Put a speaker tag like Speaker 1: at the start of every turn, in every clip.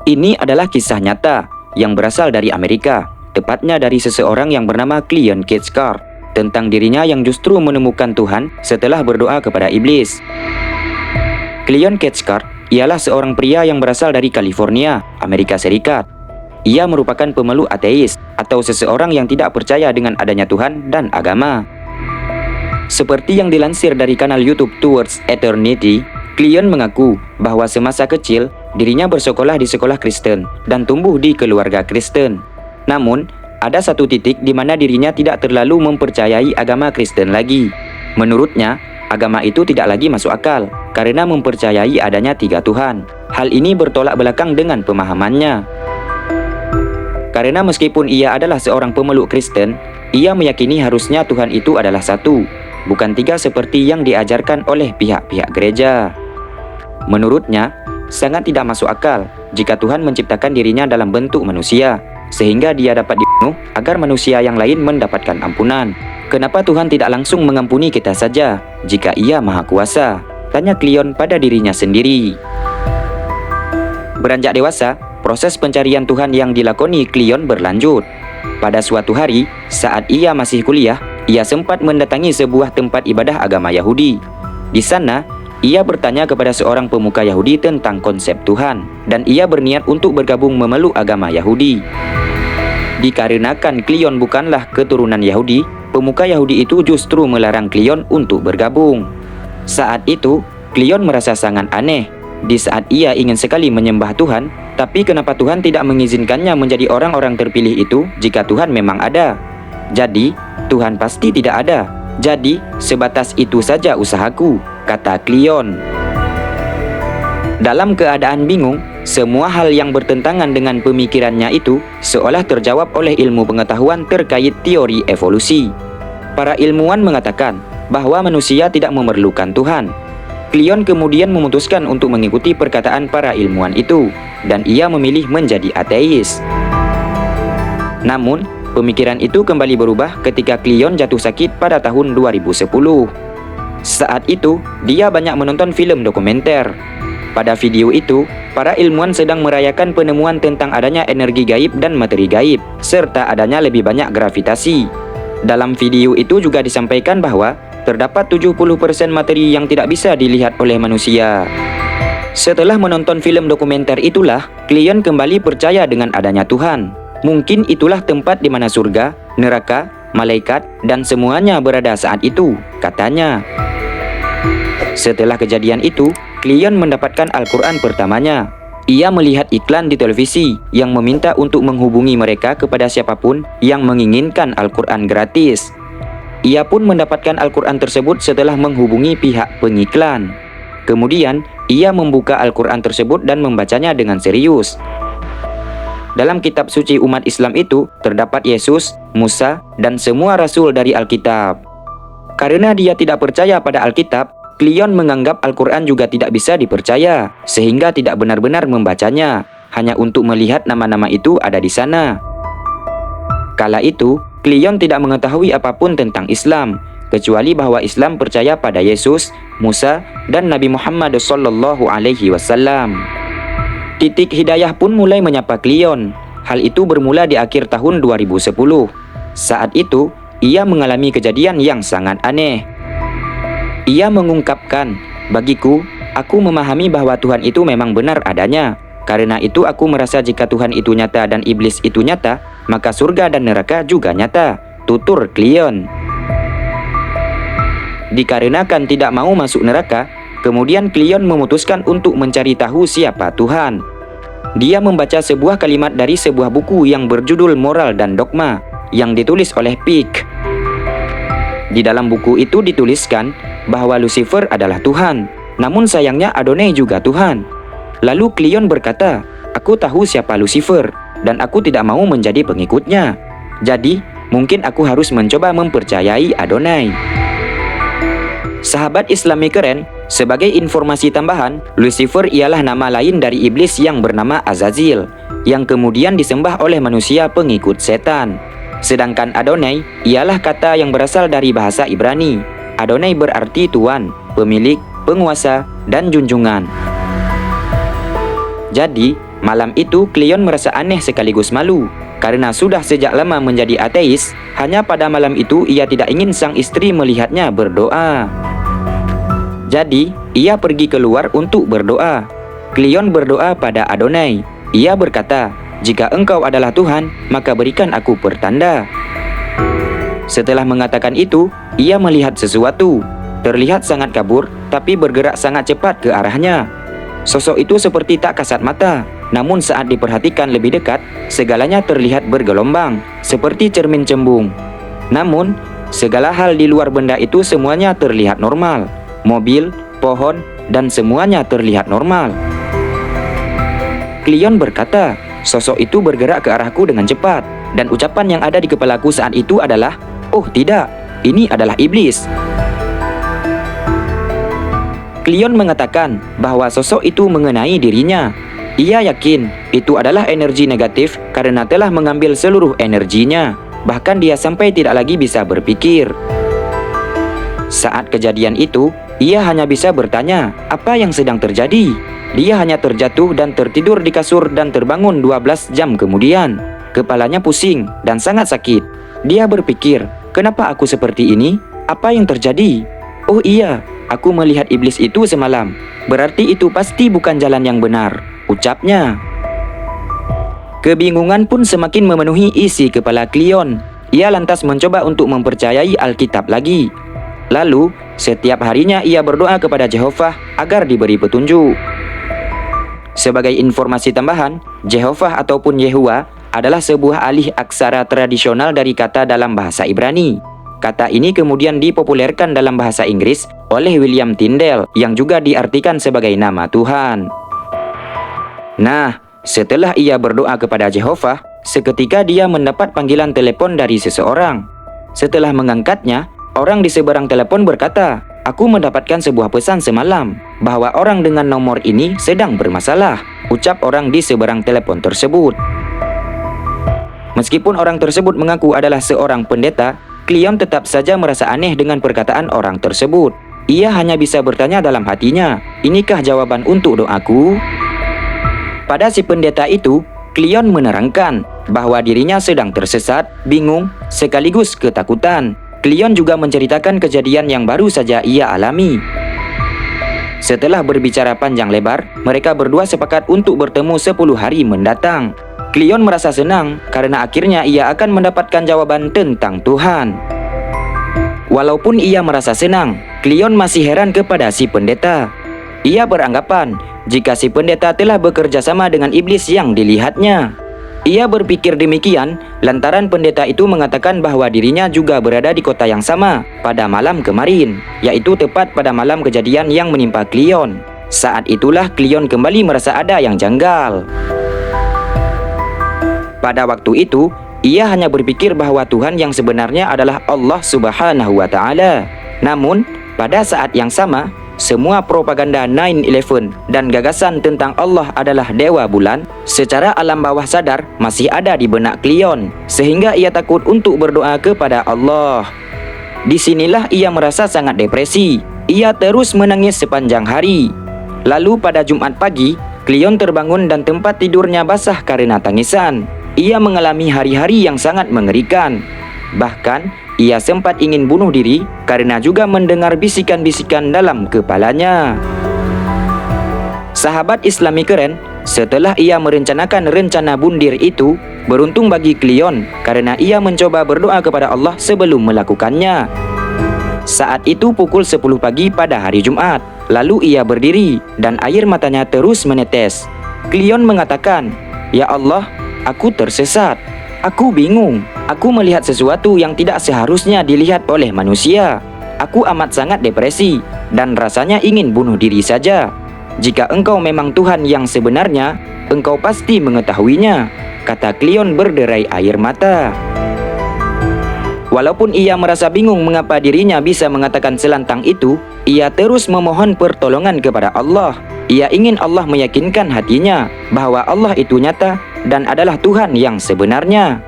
Speaker 1: Ini adalah kisah nyata yang berasal dari Amerika, tepatnya dari seseorang yang bernama Cleon Cathcart, tentang dirinya yang justru menemukan Tuhan setelah berdoa kepada iblis. Cleon Cathcart ialah seorang pria yang berasal dari California, Amerika Serikat. Ia merupakan pemeluk ateis atau seseorang yang tidak percaya dengan adanya Tuhan dan agama. Seperti yang dilansir dari kanal YouTube Towards Eternity, Cleon mengaku bahwa semasa kecil dirinya bersekolah di sekolah Kristen dan tumbuh di keluarga Kristen. Namun, ada satu titik di mana dirinya tidak terlalu mempercayai agama Kristen lagi. Menurutnya, agama itu tidak lagi masuk akal karena mempercayai adanya 3 Tuhan. Hal ini bertolak belakang dengan pemahamannya. Karena meskipun ia adalah seorang pemeluk Kristen, ia meyakini harusnya Tuhan itu adalah satu, bukan 3 seperti yang diajarkan oleh pihak-pihak gereja. Menurutnya, sangat tidak masuk akal jika Tuhan menciptakan dirinya dalam bentuk manusia, sehingga dia dapat dibunuh agar manusia yang lain mendapatkan ampunan. Kenapa Tuhan tidak langsung mengampuni kita saja jika Ia Maha Kuasa? Tanya Cleon pada dirinya sendiri. Beranjak dewasa, proses pencarian Tuhan yang dilakoni Cleon berlanjut. Pada suatu hari, saat ia masih kuliah, ia sempat mendatangi sebuah tempat ibadah agama Yahudi. Di sana, ia bertanya kepada seorang pemuka Yahudi tentang konsep Tuhan, dan ia berniat untuk bergabung memeluk agama Yahudi. Dikarenakan Cleon bukanlah keturunan Yahudi, pemuka Yahudi itu justru melarang Cleon untuk bergabung. Saat itu, Cleon merasa sangat aneh. Di saat ia ingin sekali menyembah Tuhan, tapi kenapa Tuhan tidak mengizinkannya menjadi orang-orang terpilih itu jika Tuhan memang ada? Jadi, Tuhan pasti tidak ada. Jadi, sebatas itu saja usahaku, kata Cleon. Dalam keadaan bingung, semua hal yang bertentangan dengan pemikirannya itu seolah terjawab oleh ilmu pengetahuan terkait teori evolusi. Para ilmuwan mengatakan bahwa manusia tidak memerlukan Tuhan. Cleon kemudian memutuskan untuk mengikuti perkataan para ilmuwan itu, dan ia memilih menjadi ateis. Namun, pemikiran itu kembali berubah ketika Cleon jatuh sakit pada tahun 2010. Saat itu, dia banyak menonton film dokumenter. Pada video itu, para ilmuwan sedang merayakan penemuan tentang adanya energi gaib dan materi gaib, serta adanya lebih banyak gravitasi. Dalam video itu juga disampaikan bahwa terdapat 70% materi yang tidak bisa dilihat oleh manusia. Setelah menonton film dokumenter itulah, Cleon kembali percaya dengan adanya Tuhan. Mungkin itulah tempat di mana surga, neraka, malaikat, dan semuanya berada saat itu, katanya. Setelah kejadian itu, Cleon mendapatkan Al-Quran pertamanya. Ia melihat iklan di televisi yang meminta untuk menghubungi mereka kepada siapapun yang menginginkan Al-Quran gratis. Ia pun mendapatkan Al-Quran tersebut setelah menghubungi pihak pengiklan. Kemudian, ia membuka Al-Quran tersebut dan membacanya dengan serius. Dalam kitab suci umat Islam itu, terdapat Yesus, Musa, dan semua rasul dari Alkitab. Karena dia tidak percaya pada Alkitab, Cleon menganggap Al-Quran juga tidak bisa dipercaya, sehingga tidak benar-benar membacanya, hanya untuk melihat nama-nama itu ada di sana. Kala itu, Cleon tidak mengetahui apapun tentang Islam, kecuali bahwa Islam percaya pada Yesus, Musa, dan Nabi Muhammad SAW. Titik hidayah pun mulai menyapa Cleon. Hal itu bermula di akhir tahun 2010. Saat itu, ia mengalami kejadian yang sangat aneh. Ia mengungkapkan, "Bagiku, aku memahami bahwa Tuhan itu memang benar adanya. Karena itu aku merasa jika Tuhan itu nyata dan iblis itu nyata, maka surga dan neraka juga nyata," tutur Cleon. Dikarenakan tidak mau masuk neraka, kemudian Cleon memutuskan untuk mencari tahu siapa Tuhan. Dia membaca sebuah kalimat dari sebuah buku yang berjudul Moral dan Dogma, yang ditulis oleh Pick. Di dalam buku itu dituliskan bahwa Lucifer adalah Tuhan, namun sayangnya Adonai juga Tuhan. Lalu Cleon berkata, "Aku tahu siapa Lucifer, dan aku tidak mau menjadi pengikutnya. Jadi, mungkin aku harus mencoba mempercayai Adonai." Sahabat Islami keren, sebagai informasi tambahan, Lucifer ialah nama lain dari iblis yang bernama Azazil, yang kemudian disembah oleh manusia pengikut setan. Sedangkan Adonai ialah kata yang berasal dari bahasa Ibrani. Adonai berarti Tuan, pemilik, penguasa, dan junjungan. Jadi, Malam itu Cleon merasa aneh sekaligus malu. Karena sudah sejak lama menjadi ateis, hanya pada malam itu ia tidak ingin sang istri melihatnya berdoa. Jadi, ia pergi keluar untuk berdoa. Cleon berdoa pada Adonai. Ia berkata, "Jika engkau adalah Tuhan, maka berikan aku pertanda." Setelah mengatakan itu, ia melihat sesuatu. Terlihat sangat kabur, tapi bergerak sangat cepat ke arahnya. Sosok itu seperti tak kasat mata, namun saat diperhatikan lebih dekat, segalanya terlihat bergelombang, seperti cermin cembung. Namun, segala hal di luar benda itu semuanya terlihat normal. Mobil, pohon, dan semuanya terlihat normal. Cleon berkata, "Sosok itu bergerak ke arahku dengan cepat, dan ucapan yang ada di kepalaku saat itu adalah, 'Oh tidak, ini adalah iblis.'" Cleon mengatakan bahwa sosok itu mengenai dirinya. Ia yakin itu adalah energi negatif karena telah mengambil seluruh energinya. Bahkan dia sampai tidak lagi bisa berpikir. Saat kejadian itu, ia hanya bisa bertanya, apa yang sedang terjadi? Dia hanya terjatuh dan tertidur di kasur dan terbangun 12 jam kemudian. Kepalanya pusing dan sangat sakit. Dia berpikir, kenapa aku seperti ini? Apa yang terjadi? Oh iya, aku melihat iblis itu semalam. Berarti itu pasti bukan jalan yang benar, ucapnya. Kebingungan pun semakin memenuhi isi kepala Cleon. Ia lantas mencoba untuk mempercayai Alkitab lagi. Lalu, setiap harinya ia berdoa kepada Jehovah agar diberi petunjuk. Sebagai informasi tambahan, Jehovah ataupun Yehuwa adalah sebuah alih aksara tradisional dari kata dalam bahasa Ibrani. Kata ini kemudian dipopulerkan dalam bahasa Inggris oleh William Tyndale yang juga diartikan sebagai nama Tuhan. Nah, setelah ia berdoa kepada Jehovah, seketika dia mendapat panggilan telepon dari seseorang. Setelah mengangkatnya, orang di seberang telepon berkata, "Aku mendapatkan sebuah pesan semalam bahwa orang dengan nomor ini sedang bermasalah," ucap orang di seberang telepon tersebut. Meskipun orang tersebut mengaku adalah seorang pendeta, Cleon tetap saja merasa aneh dengan perkataan orang tersebut. Ia hanya bisa bertanya dalam hatinya, "Inikah jawaban untuk doaku?" Pada si pendeta itu, Cleon menerangkan bahwa dirinya sedang tersesat, bingung, sekaligus ketakutan. Cleon juga menceritakan kejadian yang baru saja ia alami. Setelah berbicara panjang lebar, mereka berdua sepakat untuk bertemu 10 hari mendatang. Cleon merasa senang karena akhirnya ia akan mendapatkan jawaban tentang Tuhan. Walaupun ia merasa senang, Cleon masih heran kepada si pendeta. Ia beranggapan jika si pendeta telah bekerja sama dengan iblis yang dilihatnya. Ia berpikir demikian lantaran pendeta itu mengatakan bahwa dirinya juga berada di kota yang sama pada malam kemarin, yaitu tepat pada malam kejadian yang menimpa Cleon. Saat itulah Cleon kembali merasa ada yang janggal. Pada waktu itu, ia hanya berpikir bahwa Tuhan yang sebenarnya adalah Allah Subhanahu wa Ta'ala. Namun, pada saat yang sama, semua propaganda 9/11 dan gagasan tentang Allah adalah dewa bulan secara alam bawah sadar masih ada di benak Cleon, sehingga ia takut untuk berdoa kepada Allah. Disinilah ia merasa sangat depresi. Ia terus menangis sepanjang hari. Lalu pada Jumat pagi, Cleon terbangun dan tempat tidurnya basah karena tangisan. Ia mengalami hari-hari yang sangat mengerikan. Bahkan, ia sempat ingin bunuh diri karena juga mendengar bisikan-bisikan dalam kepalanya. Sahabat Islami keren, setelah ia merencanakan rencana bundir itu, beruntung bagi Cleon karena ia mencoba berdoa kepada Allah sebelum melakukannya. Saat itu pukul 10 pagi pada hari Jumat. Lalu ia berdiri dan air matanya terus menetes. Cleon mengatakan, "Ya Allah, aku tersesat. Aku bingung. Aku melihat sesuatu yang tidak seharusnya dilihat oleh manusia. Aku amat sangat depresi dan rasanya ingin bunuh diri saja. Jika engkau memang Tuhan yang sebenarnya, engkau pasti mengetahuinya," kata Cleon berderai air mata. Walaupun ia merasa bingung mengapa dirinya bisa mengatakan selantang itu, ia terus memohon pertolongan kepada Allah. Ia ingin Allah meyakinkan hatinya bahwa Allah itu nyata dan adalah Tuhan yang sebenarnya.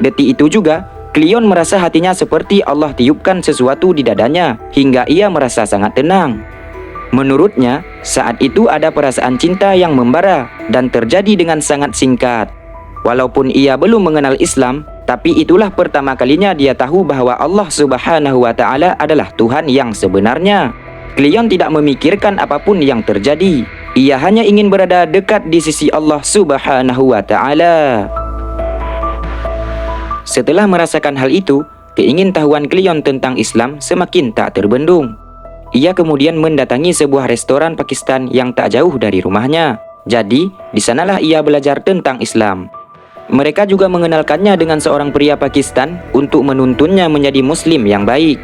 Speaker 1: Detik itu juga, Cleon merasa hatinya seperti Allah tiupkan sesuatu di dadanya hingga ia merasa sangat tenang. Menurutnya, saat itu ada perasaan cinta yang membara dan terjadi dengan sangat singkat. Walaupun ia belum mengenal Islam, tapi itulah pertama kalinya dia tahu bahwa Allah Subhanahu wa Ta'ala adalah Tuhan yang sebenarnya. Cleon tidak memikirkan apapun yang terjadi. Ia hanya ingin berada dekat di sisi Allah Subhanahu wa Ta'ala. Setelah merasakan hal itu, keingintahuan Cleon tentang Islam semakin tak terbendung. Ia kemudian mendatangi sebuah restoran Pakistan yang tak jauh dari rumahnya. Jadi, di sanalah ia belajar tentang Islam. Mereka juga mengenalkannya dengan seorang pria Pakistan untuk menuntunnya menjadi Muslim yang baik.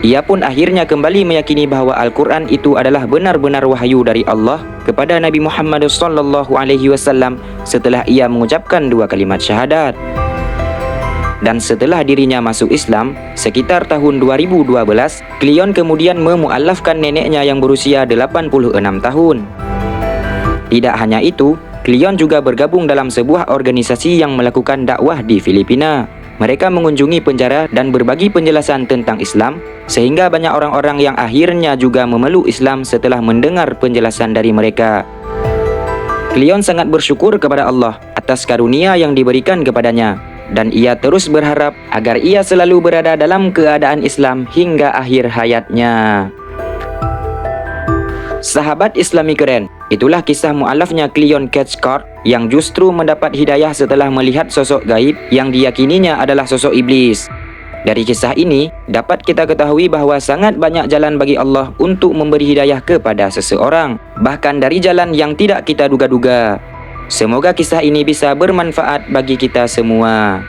Speaker 1: Ia pun akhirnya kembali meyakini bahwa Al-Quran itu adalah benar-benar wahyu dari Allah kepada Nabi Muhammad SAW setelah ia mengucapkan 2 kalimat syahadat. Dan setelah dirinya masuk Islam, sekitar tahun 2012, Cleon kemudian memualafkan neneknya yang berusia 86 tahun. Tidak hanya itu, Cleon juga bergabung dalam sebuah organisasi yang melakukan dakwah di Filipina. Mereka mengunjungi penjara dan berbagi penjelasan tentang Islam, sehingga banyak orang-orang yang akhirnya juga memeluk Islam setelah mendengar penjelasan dari mereka. Cleon sangat bersyukur kepada Allah atas karunia yang diberikan kepadanya, dan ia terus berharap agar ia selalu berada dalam keadaan Islam hingga akhir hayatnya. Sahabat Islami keren, itulah kisah mu'alafnya Cleon Cathcart yang justru mendapat hidayah setelah melihat sosok gaib yang diyakininya adalah sosok iblis. Dari kisah ini, dapat kita ketahui bahwa sangat banyak jalan bagi Allah untuk memberi hidayah kepada seseorang, bahkan dari jalan yang tidak kita duga-duga. Semoga kisah ini bisa bermanfaat bagi kita semua.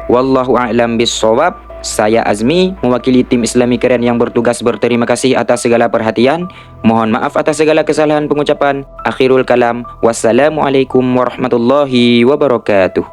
Speaker 1: Wallahu a'lam bissawab. Saya Azmi, mewakili tim Islami keren yang bertugas berterima kasih atas segala perhatian. Mohon maaf atas segala kesalahan pengucapan. Akhirul kalam. Wassalamualaikum warahmatullahi wabarakatuh.